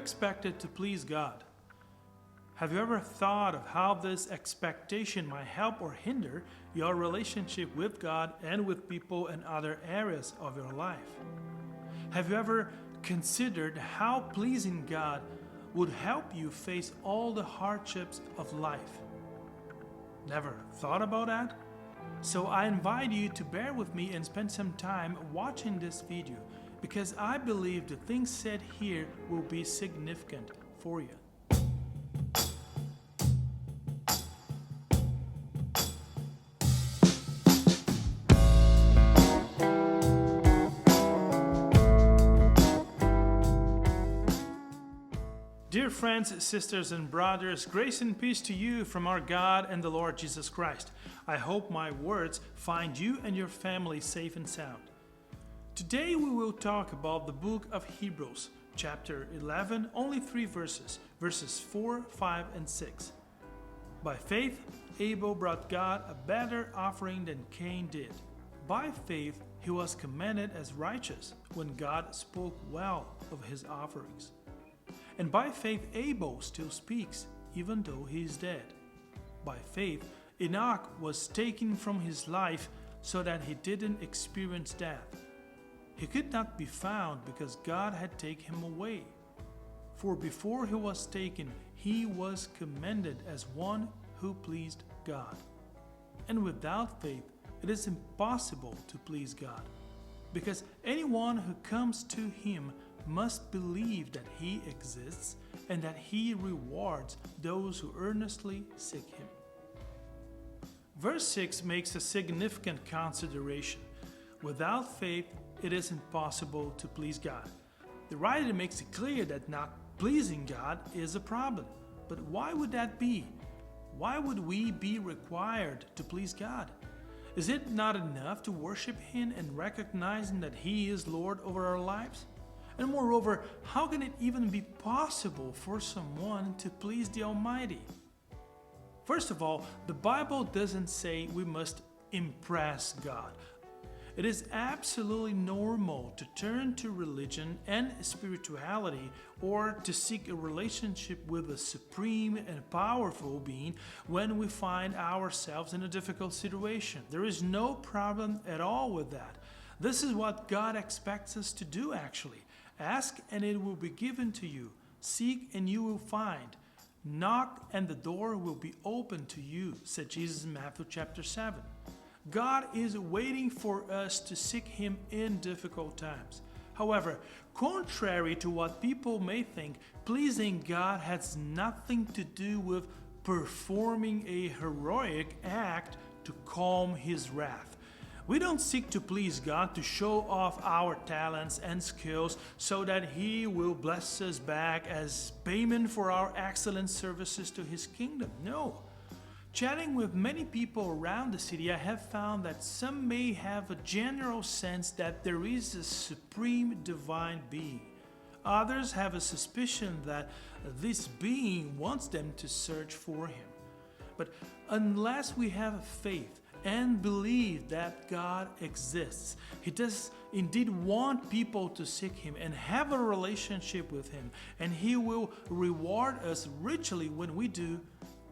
expected to please God? Have you ever thought of how this expectation might help or hinder your relationship with God and with people in other areas of your life? Have you ever considered how pleasing God would help you face all the hardships of life? Never thought about that? So I invite you to bear with me and spend some time watching this video, because I believe the things said here will be significant for you. Dear friends, sisters, and brothers, grace and peace to you from our God and the Lord Jesus Christ. I hope my words find you and your family safe and sound. Today we will talk about the book of Hebrews, chapter 11, only 3 verses, verses 4, 5, and 6. By faith, Abel brought God a better offering than Cain did. By faith, he was commended as righteous when God spoke well of his offerings. And by faith, Abel still speaks, even though he is dead. By faith, Enoch was taken from his life so that he didn't experience death. He could not be found because God had taken him away. For before he was taken, he was commended as one who pleased God. And without faith, it is impossible to please God, because anyone who comes to him must believe that he exists and that he rewards those who earnestly seek him. Verse 6 makes a significant consideration. Without faith, it is impossible to please God. The writer makes it clear that not pleasing God is a problem. But why would that be? Why would we be required to please God? Is it not enough to worship him and recognizing that he is Lord over our lives? And moreover, how can it even be possible for someone to please the Almighty? First of all, the Bible doesn't say we must impress God. It is absolutely normal to turn to religion and spirituality, or to seek a relationship with a supreme and powerful being when we find ourselves in a difficult situation. There is no problem at all with that. This is what God expects us to do actually. Ask and it will be given to you. Seek and you will find. Knock and the door will be open to you, said Jesus in Matthew chapter 7. God is waiting for us to seek him in difficult times. However, contrary to what people may think, pleasing God has nothing to do with performing a heroic act to calm his wrath. We don't seek to please God to show off our talents and skills so that he will bless us back as payment for our excellent services to his kingdom. No. Chatting with many people around the city, I have found that some may have a general sense that there is a supreme divine being. Others have a suspicion that this being wants them to search for him. But unless we have faith and believe that God exists, he does indeed want people to seek him and have a relationship with him, and he will reward us richly when we do.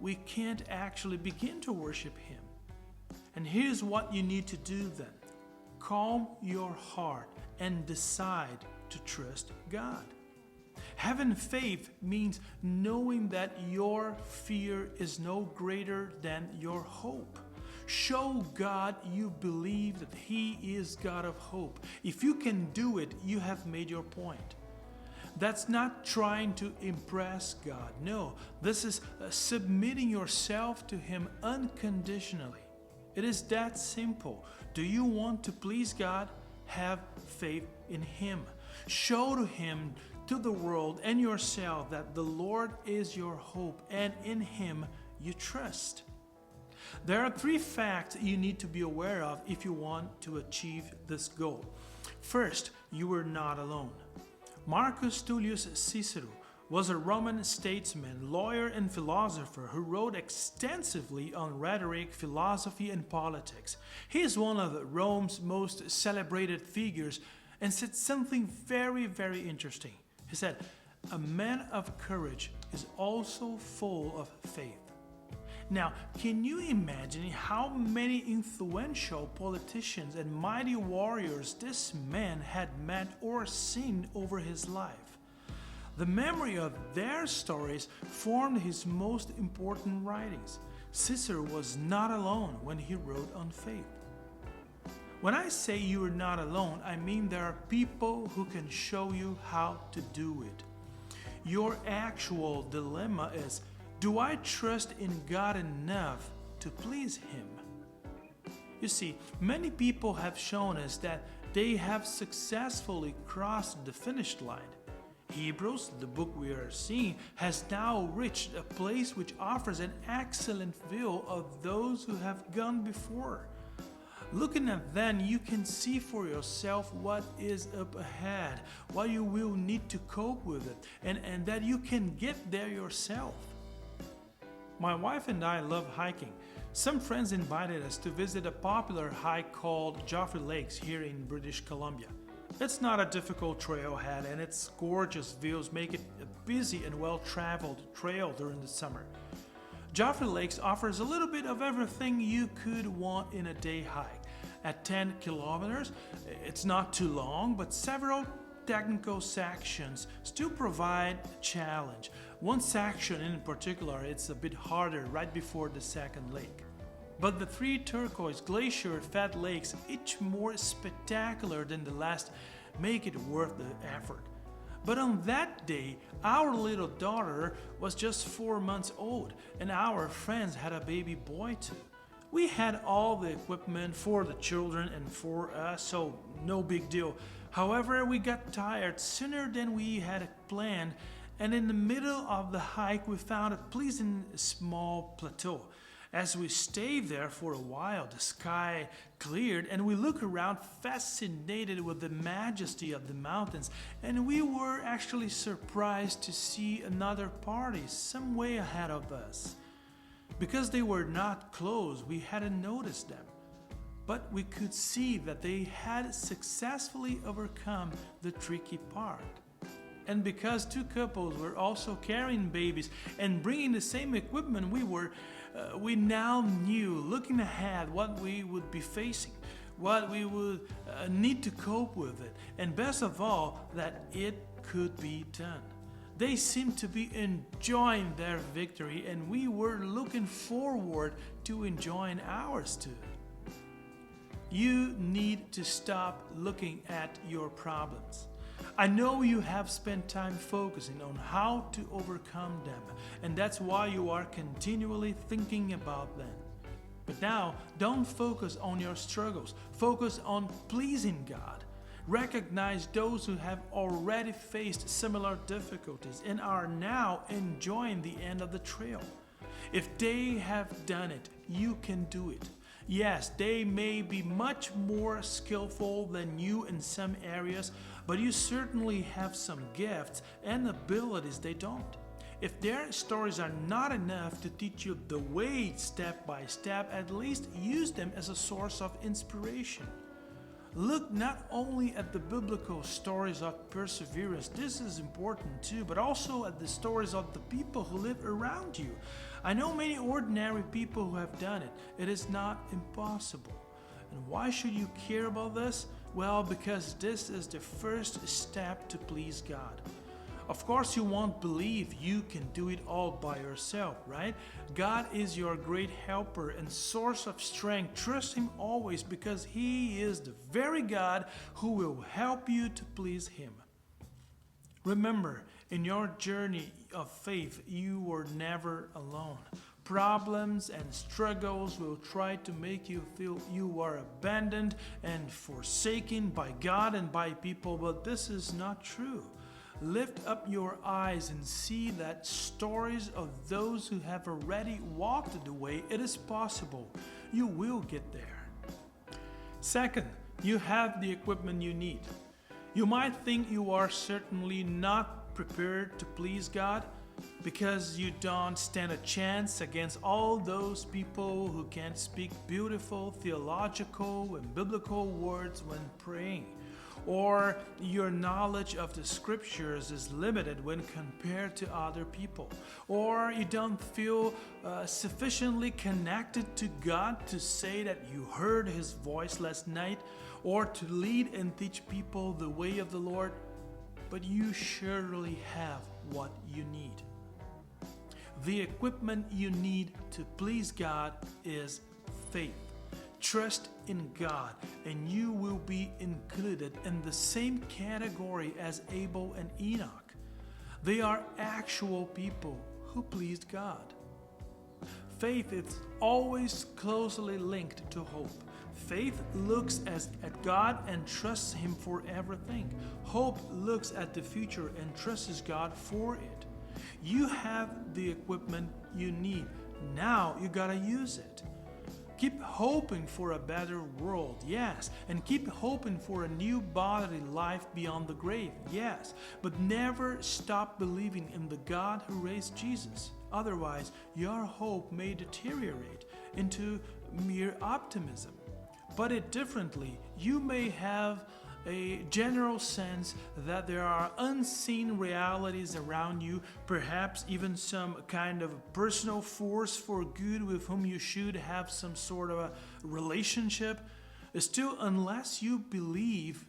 We can't actually begin to worship him. And here's what you need to do then. Calm your heart and decide to trust God. Having faith means knowing that your fear is no greater than your hope. Show God you believe that he is God of hope. If you can do it, you have made your point. That's not trying to impress God. No, this is submitting yourself to him unconditionally. It is that simple. Do you want to please God? Have faith in him. Show to him, to the world and yourself, that the Lord is your hope and in him you trust. There are 3 facts you need to be aware of if you want to achieve this goal. First, you are not alone. Marcus Tullius Cicero was a Roman statesman, lawyer, and philosopher who wrote extensively on rhetoric, philosophy, and politics. He is one of Rome's most celebrated figures and said something very, very interesting. He said, a man of courage is also full of faith. Now, can you imagine how many influential politicians and mighty warriors this man had met or seen over his life? The memory of their stories formed his most important writings. Cicero was not alone when he wrote on faith. When I say you are not alone, I mean there are people who can show you how to do it. Your actual dilemma is, do I trust in God enough to please Him? You see, many people have shown us that they have successfully crossed the finish line. Hebrews, the book we are seeing, has now reached a place which offers an excellent view of those who have gone before. Looking at them, you can see for yourself what is up ahead, what you will need to cope with it, and that you can get there yourself. My wife and I love hiking. Some friends invited us to visit a popular hike called Joffre Lakes here in British Columbia. It's not a difficult trailhead, and its gorgeous views make it a busy and well-traveled trail during the summer. Joffre Lakes offers a little bit of everything you could want in a day hike. At 10 kilometers, it's not too long, but several technical sections still provide a challenge. One section in particular, it's a bit harder right before the second lake. But the three turquoise glacier-fed lakes, each more spectacular than the last, make it worth the effort. But on that day, our little daughter was just 4 months old, and our friends had a baby boy too. We had all the equipment for the children and for us, so no big deal. However, we got tired sooner than we had planned, and in the middle of the hike we found a pleasant small plateau. As we stayed there for a while, the sky cleared and we looked around fascinated with the majesty of the mountains, and we were actually surprised to see another party some way ahead of us. Because they were not close, we hadn't noticed them, but we could see that they had successfully overcome the tricky part. And because two couples were also carrying babies and bringing the same equipment we now knew, looking ahead, what we would be facing, what we would need to cope with it, and best of all, that it could be done. They seemed to be enjoying their victory, and we were looking forward to enjoying ours too. You need to stop looking at your problems. I know you have spent time focusing on how to overcome them, and that's why you are continually thinking about them. But now, don't focus on your struggles. Focus on pleasing God. Recognize those who have already faced similar difficulties and are now enjoying the end of the trail. If they have done it, you can do it. Yes, they may be much more skillful than you in some areas, but you certainly have some gifts and abilities they don't. If their stories are not enough to teach you the way step by step, at least use them as a source of inspiration. Look not only at the biblical stories of perseverance, this is important too, but also at the stories of the people who live around you. I know many ordinary people who have done it. It is not impossible. And why should you care about this? Well, because this is the first step to please God. Of course, you won't believe you can do it all by yourself, right? God is your great helper and source of strength. Trust Him always, because He is the very God who will help you to please Him. Remember, in your journey of faith, you were never alone. Problems and struggles will try to make you feel you are abandoned and forsaken by God and by people, but this is not true. Lift up your eyes and see that stories of those who have already walked the way. It is possible. You will get there. Second, you have the equipment you need. You might think you are certainly not prepared to please God because you don't stand a chance against all those people who can speak beautiful theological and biblical words when praying. or your knowledge of the scriptures is limited when compared to other people, or you don't feel sufficiently connected to God to say that you heard His voice last night, or to lead and teach people the way of the Lord, but you surely have what you need. The equipment you need to please God is faith. Trust in God, and you will be included in the same category as Abel and Enoch. They are actual people who pleased God. Faith is always closely linked to hope. Faith looks at God and trusts Him for everything. Hope looks at the future and trusts God for it. You have the equipment you need. Now you gotta use it. Keep hoping for a better world, yes, and keep hoping for a new bodily life beyond the grave, yes, but never stop believing in the God who raised Jesus. Otherwise, your hope may deteriorate into mere optimism. Put it differently, you may have a general sense that there are unseen realities around you, perhaps even some kind of personal force for good with whom you should have some sort of a relationship. Still, unless you believe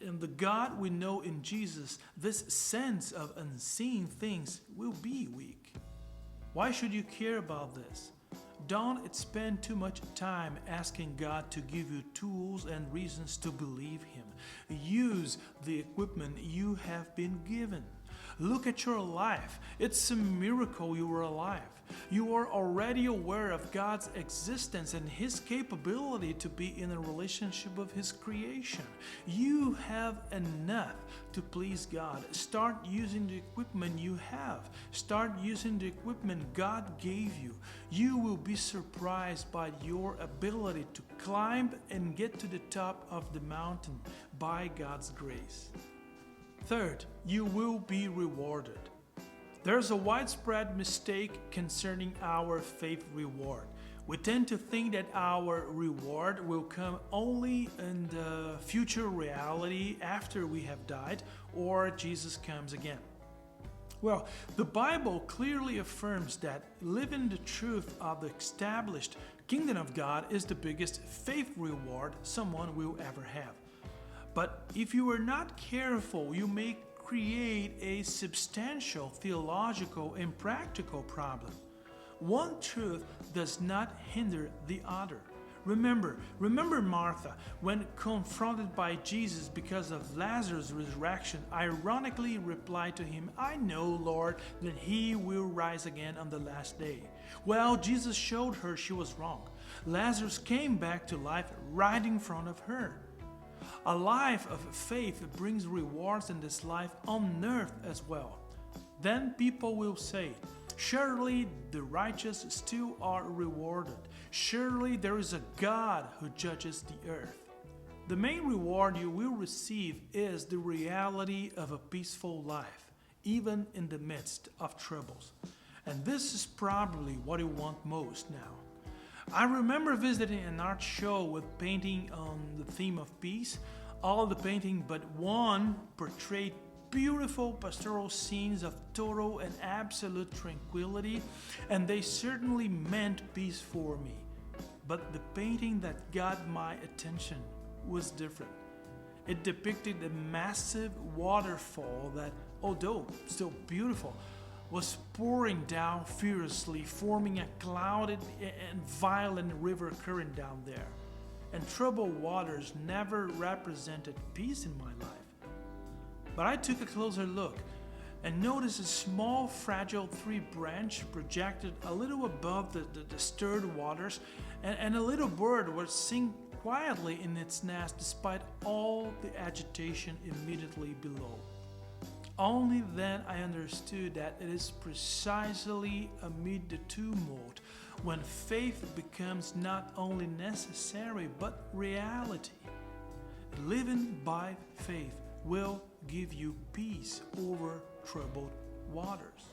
in the God we know in Jesus, this sense of unseen things will be weak. Why should you care about this? Don't spend too much time asking God to give you tools and reasons to believe Him. Use the equipment you have been given. Look at your life. It's a miracle you are alive. You are already aware of God's existence and His capability to be in a relationship with His creation. You have enough to please God. Start using the equipment you have. Start using the equipment God gave you. You will be surprised by your ability to climb and get to the top of the mountain by God's grace. Third, you will be rewarded. There's a widespread mistake concerning our faith reward. We tend to think that our reward will come only in the future reality after we have died or Jesus comes again. Well, the Bible clearly affirms that living the truth of the established kingdom of God is the biggest faith reward someone will ever have. But if you are not careful, you may create a substantial theological and practical problem. One truth does not hinder the other. Remember Martha, when confronted by Jesus because of Lazarus' resurrection, ironically replied to him, "I know, Lord, that he will rise again on the last day." Well, Jesus showed her she was wrong. Lazarus came back to life right in front of her. A life of faith brings rewards in this life on earth as well. Then people will say, "Surely the righteous still are rewarded. Surely there is a God who judges the earth." The main reward you will receive is the reality of a peaceful life, even in the midst of troubles. And this is probably what you want most now. I remember visiting an art show with painting on the theme of peace. All the painting but one portrayed beautiful pastoral scenes of total and absolute tranquility, and they certainly meant peace for me. But the painting that got my attention was different. It depicted a massive waterfall that, although still beautiful, was pouring down furiously, forming a clouded and violent river current down there. And troubled waters never represented peace in my life. But I took a closer look and noticed a small, fragile tree branch projected a little above the stirred waters, and a little bird was singing quietly in its nest despite all the agitation immediately below. Only then I understood that it is precisely amid the tumult when faith becomes not only necessary but reality. Living by faith will give you peace over troubled waters.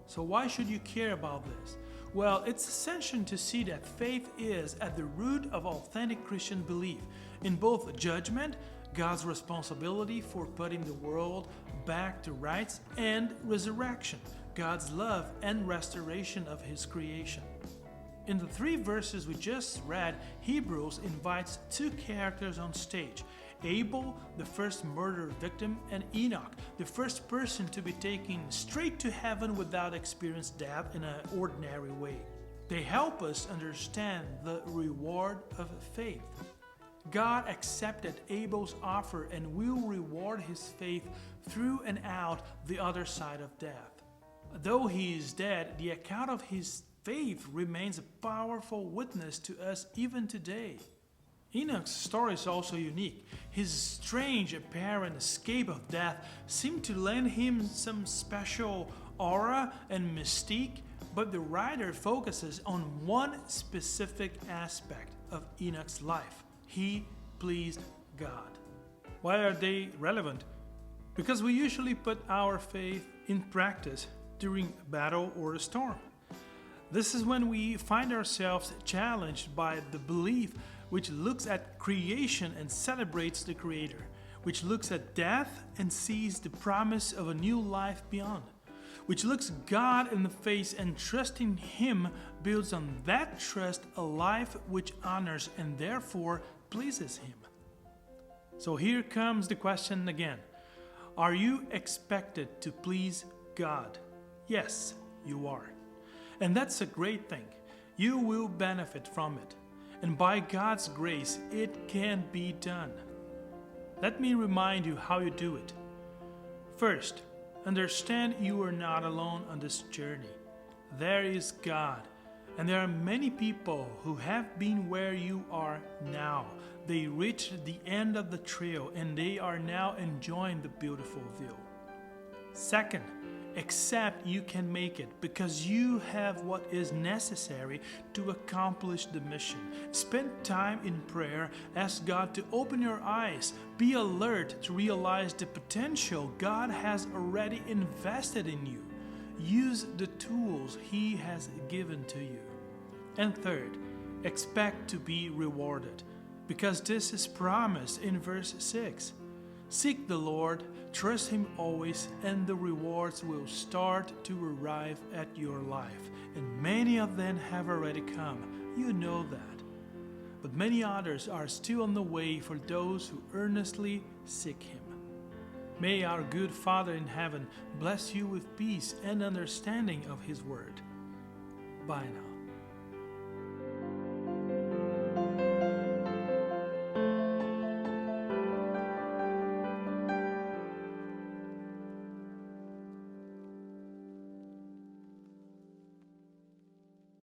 So why should you care about this? Well, it's essential to see that faith is at the root of authentic Christian belief in both judgment God's responsibility for putting the world back to rights, and resurrection, God's love and restoration of His creation. In the 3 verses we just read, Hebrews invites 2 characters on stage: Abel, the first murder victim, and Enoch, the first person to be taken straight to heaven without experiencing death in an ordinary way. They help us understand the reward of faith. God accepted Abel's offer and will reward his faith through and out the other side of death. Though he is dead, the account of his faith remains a powerful witness to us even today. Enoch's story is also unique. His strange apparent escape of death seemed to lend him some special aura and mystique, but the writer focuses on one specific aspect of Enoch's life. He pleased God. Why are they relevant? Because we usually put our faith in practice during a battle or a storm. This is when we find ourselves challenged by the belief which looks at creation and celebrates the Creator, which looks at death and sees the promise of a new life beyond, which looks God in the face and trusting Him builds on that trust a life which honors and therefore pleases Him. So here comes the question again. Are you expected to please God? Yes, you are. And that's a great thing. You will benefit from it. And by God's grace, it can be done. Let me remind you how you do it. First, understand you are not alone on this journey. There is God, and there are many people who have been where you are now. They reached the end of the trail, and they are now enjoying the beautiful view. Second, accept you can make it because you have what is necessary to accomplish the mission. Spend time in prayer, ask God to open your eyes, be alert to realize the potential God has already invested in you. Use the tools He has given to you. And third, expect to be rewarded because this is promised in verse 6. Seek the Lord, trust Him always, and the rewards will start to arrive at your life. And many of them have already come. You know that. But many others are still on the way for those who earnestly seek Him. May our good Father in heaven bless you with peace and understanding of His word. Bye now.